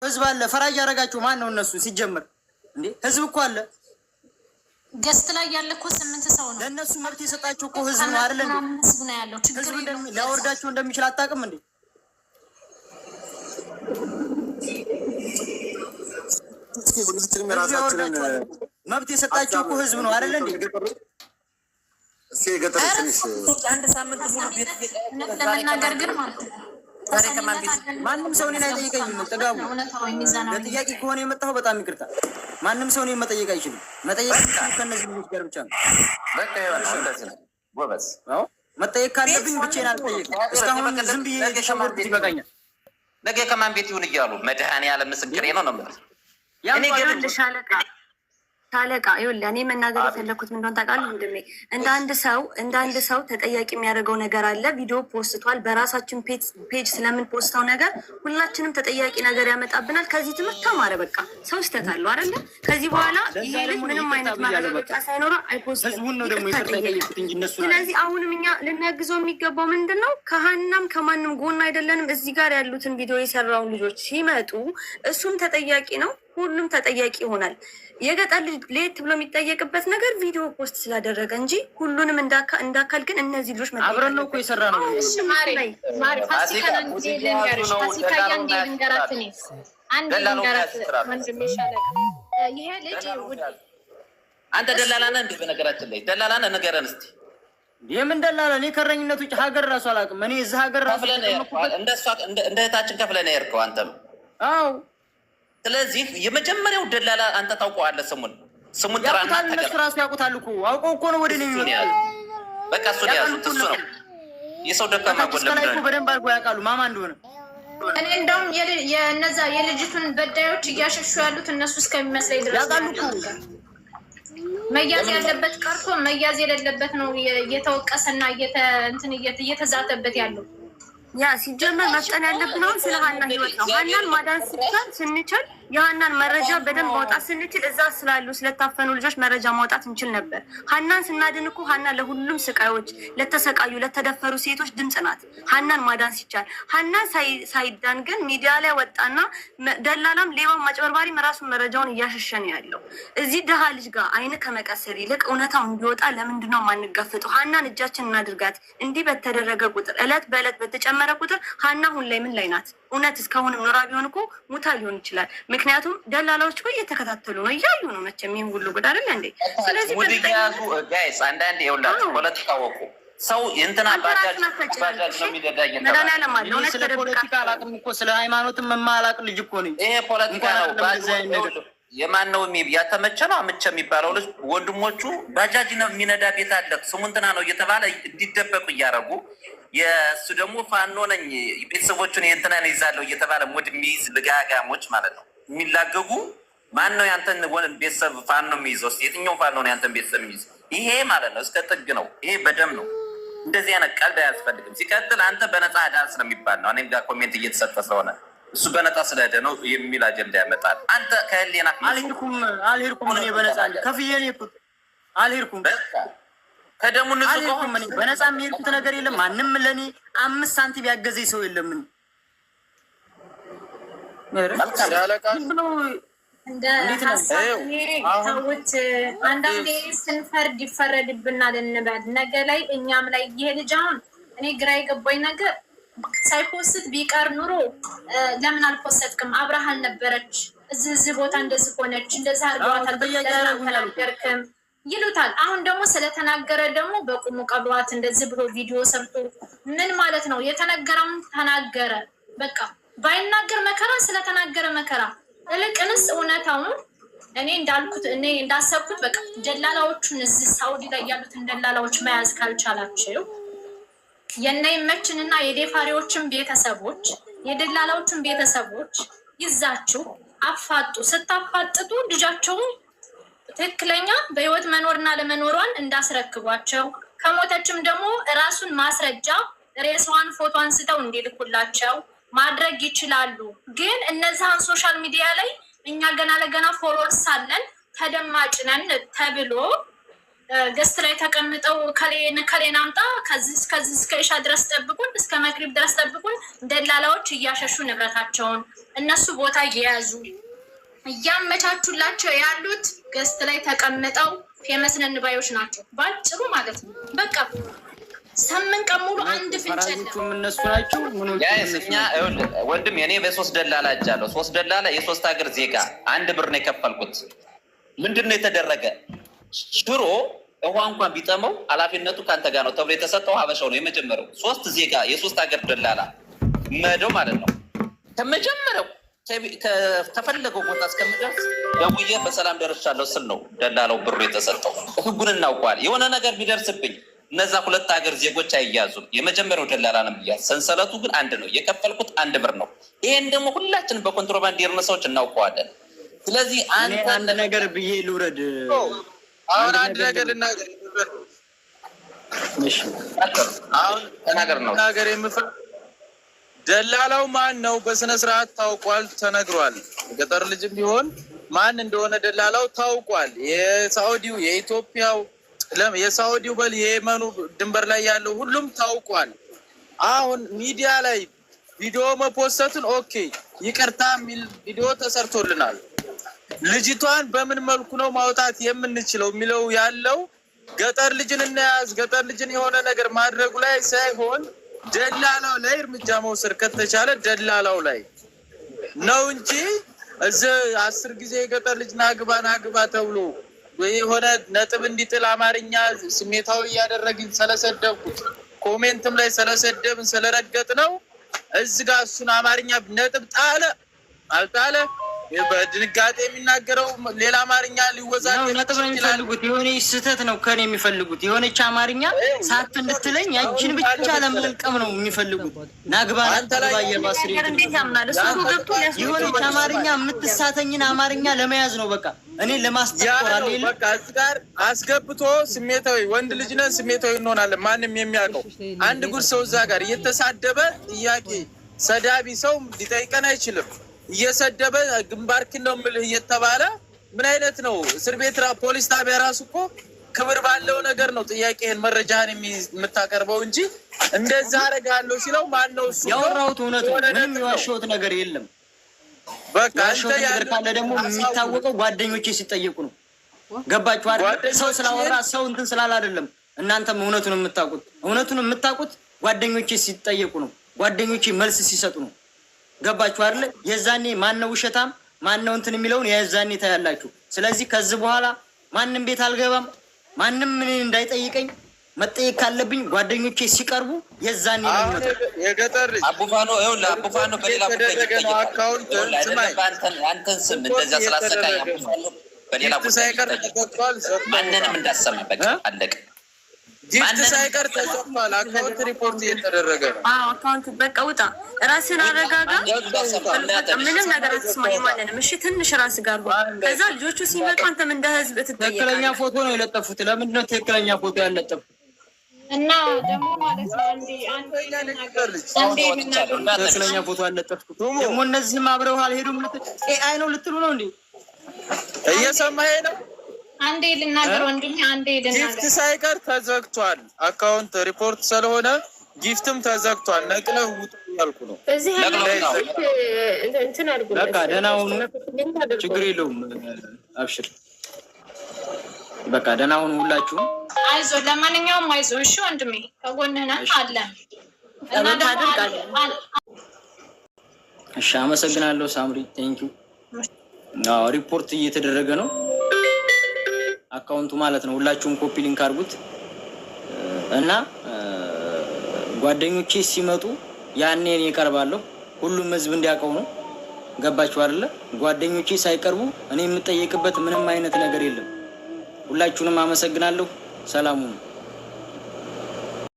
ህዝብ አለ ፈራጅ ያረጋችሁ ማን ነው? እነሱ ሲጀምር እንዴ ህዝብ እኮ አለ። ገስት ላይ ያለ እኮ 8 ሰው ነው። ለእነሱ መብት የሰጣችሁ እኮ ህዝብ ነው አይደል እንዴ? ህዝብ ነው ያለው። ችግር ሊያወርዳችሁ እንደሚችል አታውቅም እንዴ? መብት የሰጣችሁ እኮ ህዝብ ነው አይደል እንዴ? አንድ ሳምንት ሙሉ ቤት ለመናገር ግን ማለት ማንም ሰው እኔን አይጠይቀኝም። ጥጋቡ ለጥያቄ ከሆነ የመጣሁ በጣም ይቅርታ። ማንም ሰው እኔን መጠየቅ አይችልም። መጠየቅ ከእነዚህ ልጆች ጋር ብቻ ነው። በቃ ጎበዝ መጠየቅ ካለብኝ ብቻዬን አልጠየቅም። እስካሁን ዝም ብዬ የተሸወርኩት ይበቃኛል። ነገ ከማን ቤት ይሁን እያሉ መድኃኒዓለም ምስክሬ ነው ነው የምልህ። እኔ ግን ሻለቃ ይኸውልህ፣ እኔ መናገር የፈለኩት ምን እንደሆነ ታውቃለህ ወንድሜ? እንደ አንድ ሰው ተጠያቂ የሚያደርገው ነገር አለ። ቪዲዮ ፖስቷል። በራሳችን ፔጅ ስለምን ፖስተው ነገር ሁላችንም ተጠያቂ ነገር ያመጣብናል። ከዚህ ትምህርት ተማረ። በቃ ሰው ስህተት አለው አይደለ? ከዚህ በኋላ ይሄ ልጅ ምንም አይነት ማረጋገጫ ሳይኖረው አይፖስትም። ስለዚህ አሁንም እኛ ልናግዘው የሚገባው ምንድን ነው? ከሀናም ከማንም ጎን አይደለንም። እዚህ ጋር ያሉትን ቪዲዮ የሰራውን ልጆች ሲመጡ እሱም ተጠያቂ ነው፣ ሁሉም ተጠያቂ ይሆናል። የገጠር ልጅ ለየት ብሎ የሚጠየቅበት ነገር ቪዲዮ ፖስት ስላደረገ እንጂ ሁሉንም እንዳካል ግን እነዚህ ልጆች አብረን ነው እኮ የሰራ ነው። አንተ ደላላ ነህ እንዴ? በነገራችን ላይ ደላላ ነህ፣ ንገረን እስኪ። የምን ደላላ? እኔ ከረኝነት ውጭ ሀገር ራሱ አላውቅም። እኔ እዛ ሀገር ራሱ እንደ እህታችን ከፍለህ ነው የሄድከው አንተም። አዎ። ስለዚህ የመጀመሪያው ደላላ አንተ ታውቀዋለህ። ስሙን ጥራና እነሱ ራሱ ያውቁታል እኮ አውቀው እኮ ነው ወደ እኔ የሚመጡት። በቃ እሱን ያዙት። እሱ ነው የሰው ደካማ ጎን ነው። በደንብ አድርጎ ያውቃሉ ማማ እንደሆነ። እኔ እንደውም የነዛ የልጅቱን በዳዮች እያሸሹ ያሉት እነሱ እስከሚመስለኝ ድረስ ያውቃሉ እኮ። መያዝ ያለበት ቀርቶ መያዝ የሌለበት ነው እየተወቀሰና እየተዛተበት ያለው። ያ ሲጀመር መፍጠን ያለብን አሁን ስለ ሀና ህይወት ነው። ሀናን ማዳን ስንችል የሀናን መረጃ በደንብ ማውጣት ስንችል እዛ ስላሉ ስለታፈኑ ልጆች መረጃ ማውጣት እንችል ነበር። ሀናን ስናድን እኮ ሀና ለሁሉም ስቃዮች፣ ለተሰቃዩ፣ ለተደፈሩ ሴቶች ድምፅ ናት። ሀናን ማዳን ሲቻል ሀናን ሳይዳን ግን ሚዲያ ላይ ወጣና ደላላም ሌባም ማጭበርባሪም ራሱን መረጃውን እያሸሸን ያለው እዚህ ድሃ ልጅ ጋር አይን ከመቀሰር ይልቅ እውነታው እንዲወጣ ለምንድነው ማንጋፈጠው? ሀናን እጃችን እናድርጋት። እንዲህ በተደረገ ቁጥር እለት በእለት በተጨመረ ቁጥር ሀና አሁን ላይ ምን ላይ ናት? እውነት እስካሁንም ኖራ ቢሆን እኮ ሙታ ሊሆን ይችላል። ምክንያቱም ደላላዎች እኮ እየተከታተሉ ነው፣ እያዩ ነው። መቼም ይህን ሁሉ ጉድ አይደለ እንዴ? ስለዚህ ጋይስ አንዳንዴ የሁላችሁ ፖለቲካ ወቁ። ሰው የእንትና ባጃጅ ነው የሚደዳኝ ስለ ፖለቲካ አላውቅም እኮ ስለ ሃይማኖትም የማላውቅ ልጅ እኮ ነኝ። ይሄ ፖለቲካ ነው። የማን ነው ያተመቸ ነው አምቸ የሚባለው ልጅ ወንድሞቹ ባጃጅ ነው የሚነዳ ቤት አለ ስሙ እንትና ነው እየተባለ እንዲደበቁ እያደረጉ የእሱ ደግሞ ፋኖ ነኝ ቤተሰቦቹን የእንትናን ይዛለሁ እየተባለ ሙድ የሚይዝ ልጋጋሞች ማለት ነው የሚላገጉ። ማን ነው ያንተን ቤተሰብ ፋኖ የሚይዘው? የትኛው ፋኖ ነው ያንተን ቤተሰብ የሚይዝ? ይሄ ማለት ነው እስከ ጥግ ነው። ይሄ በደም ነው። እንደዚህ አይነት ቀልድ አያስፈልግም። ሲቀጥል አንተ በነፃ ዳንስ ነው የሚባል ነው። እኔም ጋር ኮሜንት እየተሰጠ ስለሆነ እሱ በነፃ ስለሄደ ነው የሚል አጀንዳ ያመጣል። አንተ ከህሊና አልሄድኩም። እኔ በነፃ ከፍዬ አልሄድኩም። ከደሙ ንጹህ በነፃ የሚሄድኩት ነገር የለም። ማንም ለእኔ 5 ሳንቲም ያገዘኝ ሰው የለም። እንደ ሀሳብ ሰዎች አንዳንዴ ስንፈርድ ይፈረድብናል እንበል። ነገ ላይ እኛም ላይ ይሄ ልጅ አሁን እኔ ግራ የገባኝ ነገር ሳይፖስት ቢቀር ኑሮ ለምን አልፖስትክም? አብርሃን ነበረች እዚህ ቦታ እንደዚህ ሆነች እንደዚህ አልተናገርክም ይሉታል። አሁን ደግሞ ስለተናገረ ደግሞ በቁሙ ቀብሯት እንደዚህ ብሎ ቪዲዮ ሰርቶ ምን ማለት ነው? የተነገረውን ተናገረ። በቃ ባይናገር መከራ፣ ስለተናገረ መከራ። እልቅንስ እውነታውን እኔ እንዳሰብኩት በቃ ደላላዎቹን እዚህ ሳውዲ ላይ ያሉትን ደላላዎች መያዝ ካልቻላችሁ የነ ይመችንና የዴፋሪዎችን ቤተሰቦች የደላላዎችን ቤተሰቦች ይዛችሁ አፋጡ። ስታፋጥጡ ልጃቸውን ትክክለኛ በህይወት መኖርና ለመኖሯን እንዳስረክቧቸው፣ ከሞተችም ደግሞ ራሱን ማስረጃ ሬሳዋን ፎቶ አንስተው እንዲልኩላቸው ማድረግ ይችላሉ። ግን እነዛን ሶሻል ሚዲያ ላይ እኛ ገና ለገና ፎሎወርስ አለን ተደማጭ ነን ተብሎ ገስት ላይ ተቀምጠው ከሌን አምጣ ከዚህ እስከ ኢሻ ድረስ ጠብቁን፣ እስከ መግሪብ ድረስ ጠብቁን። ደላላዎች እያሸሹ ንብረታቸውን እነሱ ቦታ እየያዙ እያመቻቹላቸው ያሉት ገስት ላይ ተቀምጠው ፌመስ ነን ባዮች ናቸው። ባጭሩ ማለት ነው። በቃ 8 ቀን ሙሉ አንድ ፍንጭ እነሱ ናቸው። እኛ ወንድም የኔ በ3 ደላላ እጃለሁ። 3 ደላላ የ3 ሀገር ዜጋ 1 ብር ነው የከፈልኩት። ምንድን ነው የተደረገ? ሽሮ ውሃ እንኳን ቢጠመው ኃላፊነቱ ከአንተ ጋር ነው ተብሎ የተሰጠው ሀበሻው ነው የመጀመሪያው። 3 ዜጋ የ3 ሀገር ደላላ መደው ማለት ነው። ከመጀመሪያው ከተፈለገው ቦታ እስከምደርስ ደውዬ በሰላም ደርሻለሁ ስል ነው ደላላው ብሩ የተሰጠው። ህጉን እናውቀዋል። የሆነ ነገር ቢደርስብኝ እነዛ 2 ሀገር ዜጎች አይያዙም። የመጀመሪያው ደላላ ነው የሚያዝ። ሰንሰለቱ ግን አንድ ነው። የከፈልኩት 1 ብር ነው። ይሄን ደግሞ ሁላችን በኮንትሮባንድ የርነ ሰዎች እናውቀዋለን። ስለዚህ አንድ ነገር ብዬ ልውረድ። አሁን አንድ ነገር ልናገር። እሺ አሁን ተናገር ነው ነገር የምፈልግ ደላላው ማን ነው? በስነ ስርዓት ታውቋል፣ ተነግሯል። ገጠር ልጅም ቢሆን ማን እንደሆነ ደላላው ታውቋል። የሳውዲው፣ የኢትዮጵያው፣ የሳውዲው በል የየመኑ ድንበር ላይ ያለው ሁሉም ታውቋል። አሁን ሚዲያ ላይ ቪዲዮ መፖሰቱን ኦኬ ይቅርታ የሚል ቪዲዮ ተሰርቶልናል። ልጅቷን በምን መልኩ ነው ማውጣት የምንችለው የሚለው ያለው ገጠር ልጅን እናያዝ፣ ገጠር ልጅን የሆነ ነገር ማድረጉ ላይ ሳይሆን ደላላው ላይ እርምጃ መውሰድ ከተቻለ ደላላው ላይ ነው እንጂ እዚህ 10 ጊዜ የገጠር ልጅ ናግባ ተብሎ ወይ የሆነ ነጥብ እንዲጥል አማርኛ ስሜታዊ እያደረግን ስለሰደብኩት ኮሜንትም ላይ ስለሰደብን ስለረገጥ ነው እዚህ ጋር እሱን አማርኛ ነጥብ ጣለ አልጣለ በድንጋጤ የሚናገረው ሌላ አማርኛ ሊወዛል ነጥብ ነው የሚፈልጉት። የሆነ ስህተት ነው ከኔ የሚፈልጉት። የሆነች አማርኛ ሳት እንድትለኝ ያችን ብቻ ለመልቀም ነው የሚፈልጉት። ናግባ የባስሪ የሆነች አማርኛ የምትሳተኝን አማርኛ ለመያዝ ነው። በቃ እኔ ለማስጠቆራል በቃ እዚህ ጋር አስገብቶ ስሜታዊ ወንድ ልጅ ነን፣ ስሜታዊ እንሆናለን። ማንም የሚያውቀው አንድ ጉድ ሰው እዛ ጋር እየተሳደበ ጥያቄ ሰዳቢ ሰው ሊጠይቀን አይችልም። እየሰደበ ግንባርክን ነው የምልህ እየተባለ ምን አይነት ነው? እስር ቤት ፖሊስ ጣቢያ ራሱ እኮ ክብር ባለው ነገር ነው ጥያቄህን መረጃህን የምታቀርበው እንጂ እንደዛ አደርጋለሁ ሲለው ማን ነው እሱ? ያወራሁት እውነት ነው። ምንም የዋሸሁት ነገር የለም። በቃ አንተ ያለ ደግሞ የሚታወቀው ጓደኞቼ ሲጠየቁ ነው። ገባችሁ አይደል? ሰው ስላወራ ሰው እንትን ስላል አይደለም። እናንተም እውነቱን የምታውቁት ጓደኞቼ ሲጠየቁ ነው። ጓደኞቼ መልስ ሲሰጡ ነው። ገባችሁ አይደል? የዛኔ ማነው ውሸታም ማነው እንትን የሚለውን የዛኔ ታያላችሁ። ስለዚህ ከዚህ በኋላ ማንም ቤት አልገባም። ማንም ምን እንዳይጠይቀኝ መጠየቅ ካለብኝ ጓደኞቼ ሲቀርቡ የዛኔ ነው። የገጠር አቡፋኖ ይኸውልህ፣ አቡፋኖ በሌላ ነው አካውንት አንተን ስም እንደዛ ስላሰቃኝ አቡፋኖ በሌላ ማንንም እንዳሰማ በቃ አለቀ። ጊፍት ሳይቀር ተሰጥቷል። አካውንት ሪፖርት እየተደረገ ነው። አካውንት በቃ ውጣ፣ ራስን አረጋጋ። ምንም ነገር አትስማኝ ማለንም። እሺ ትንሽ ራስ ጋር ከዛ ልጆቹ ሲመጡ አንተም እንደ ህዝብ ትጠየቃለህ። ትክክለኛ ፎቶ ነው የለጠፉት። ለምንድን ነው ትክክለኛ ፎቶ ያለጠፉት? እና ደግሞ ማለት ነው ትክክለኛ ፎቶ ያለጠፉት ደግሞ እነዚህም አብረው አልሄዱም። ኤአይ ነው ልትሉ ነው እንዴ? እየሰማኸኝ ነው? አንዴ ልናገር ወንድሜ፣ አንዴ ልናገር። ጊፍት ሳይቀር ተዘግቷል። አካውንት ሪፖርት ስለሆነ ጊፍትም ተዘግቷል። ነቅለህ ውጡ ያልኩ ነው። እዚህ እንትን አድርጉ። በቃ ደህና ሁኑ፣ ችግር የለውም። አብሽር፣ በቃ ደህና ሁኑ ሁላችሁም። አይዞህ፣ ለማንኛውም አይዞህ። እሺ ወንድሜ፣ ከጎንህ ነን አለን እና እሺ፣ አመሰግናለሁ ሳምሪ፣ ቴንኪው። ሪፖርት እየተደረገ ነው አካውንቱ ማለት ነው። ሁላችሁም ኮፒ ሊንክ አድርጉት እና ጓደኞቼ ሲመጡ ያኔ እኔ እቀርባለሁ። ሁሉም ህዝብ እንዲያውቀው ነው። ገባችሁ አይደለ? ጓደኞቼ ሳይቀርቡ እኔ የምጠየቅበት ምንም አይነት ነገር የለም። ሁላችሁንም አመሰግናለሁ። ሰላም ሁኑ።